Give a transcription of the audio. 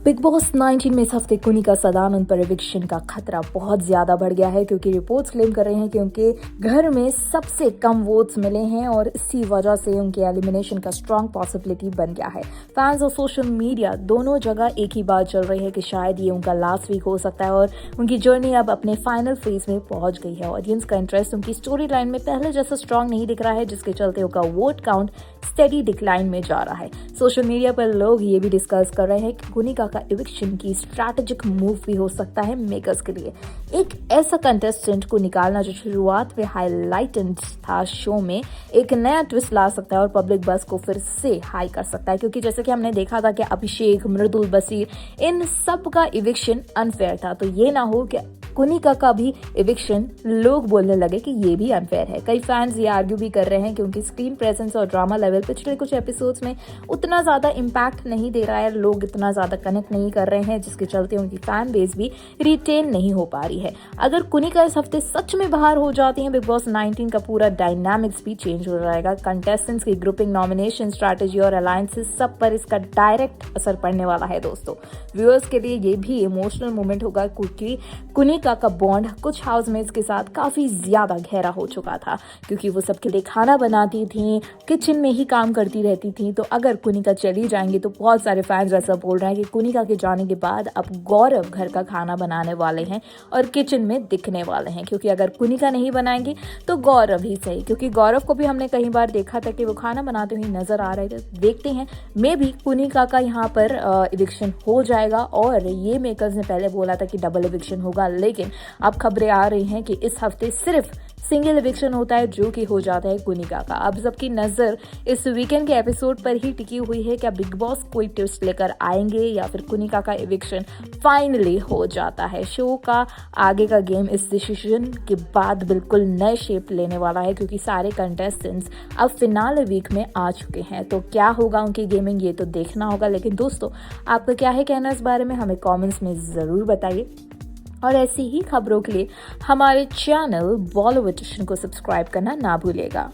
Big boss 19 में इस हफ्ते कुनिका सदानंद पर एविक्शन का खतरा बहुत ज्यादा बढ़ गया है क्योंकि रिपोर्ट्स क्लेम कर रहे हैं कि उनके घर में सबसे कम वोट्स मिले हैं और इसी वजह से उनके एलिमिनेशन का स्ट्रांग पॉसिबिलिटी बन गया है। फैंस और सोशल मीडिया दोनों जगह एक ही बात चल रही है कि शायद ये उनका लास्ट वीक हो सकता है और उनकी जर्नी अब अपने फाइनल फेज में पहुंच गई है। ऑडियंस का इंटरेस्ट उनकी स्टोरी लाइन में पहले जैसा स्ट्रांग नहीं दिख रहा है, जिसके चलते उनका वोट काउंट स्टेडी डिक्लाइन में जा रहा है। सोशल मीडिया पर लोग ये भी डिस्कस कर रहे हैं कि कुनिका का एविक्शन की स्ट्रैटेजिक मूव भी हो सकता है मेकर्स के लिए। एक ऐसा कंटेस्टेंट को निकालना जो शुरुआत में हाईलाइटेड था शो में एक नया ट्विस्ट ला सकता है और पब्लिक बस को फिर से हाई कर सकता है, क्योंकि जैसे कि हमने देखा था कि अभिषेक, मृदुल, बसीर इन सब का एविक्शन अनफेयर था। तो ये ना हो कि कुनिका का भी एविक्शन लोग बोलने लगे कि ये भी अनफेयर है। कई फैंस ये आर्ग्यू भी कर रहे हैं कि उनकी स्क्रीन प्रेजेंस और ड्रामा लेवल पिछले कुछ एपिसोड्स में उतना ज्यादा इम्पैक्ट नहीं दे रहा है, लोग इतना ज्यादा कनेक्ट नहीं कर रहे हैं, जिसके चलते उनकी फैन बेस भी रिटेन नहीं हो पा रही है। अगर कुनिका इस हफ्ते सच में बाहर हो जाती है, बिग बॉस 19 का पूरा डायनामिक्स भी चेंज हो जाएगा। कंटेस्टेंट्स की ग्रुपिंग, नॉमिनेशन स्ट्रैटेजी और अलायंसेस सब पर इसका डायरेक्ट असर पड़ने वाला है दोस्तों। व्यूअर्स के लिए ये भी इमोशनल मोमेंट होगा क्योंकि कुनिका का बॉन्ड कुछ हाउसमेट्स के साथ काफी ज्यादा गहरा हो चुका था, क्योंकि वो सबके लिए खाना बनाती थी, किचन में ही काम करती रहती थी। तो अगर कुनिका चली जाएंगी तो बहुत सारे फैंस ऐसा बोल रहे हैं कि कुनिका के जाने के बाद अब गौरव घर का खाना बनाने वाले हैं और किचन में दिखने वाले हैं, क्योंकि अगर कुनिका नहीं बनाएंगी तो गौरव ही सही, क्योंकि गौरव को भी हमने कई बार देखा था कि वो खाना बनाते हुए नजर आ रहे थे। देखते हैं, मे भी कुनिका का यहाँ पर एविक्शन हो जाएगा और ये मेकर्स ने पहले बोला था कि डबल एविक्शन होगा, लेकिन अब खबरें आ रही हैं कि इस हफ्ते सिर्फ सिंगल एविक्शन होता है, जो कि हो जाता है कुनिका का। अब सबकी नजर इस वीकेंड के एपिसोड पर ही टिकी हुई है। क्या बिग बॉस कोई ट्विस्ट लेकर आएंगे या फिर कुनिका का एविक्शन फाइनली हो जाता है? शो का आगे का गेम इस डिसीजन के बाद बिल्कुल नए शेप लेने वाला है, क्योंकि सारे कंटेस्टेंट्स अब फिनाले वीक में आ चुके हैं। तो क्या होगा उनकी गेमिंग, ये तो देखना होगा। लेकिन दोस्तों, आपका क्या है कहना इस बारे में, हमें कमेंट्स में ज़रूर बताइए। और ऐसी ही खबरों के लिए हमारे चैनल बॉलीवुड को सब्सक्राइब करना ना भूलिएगा।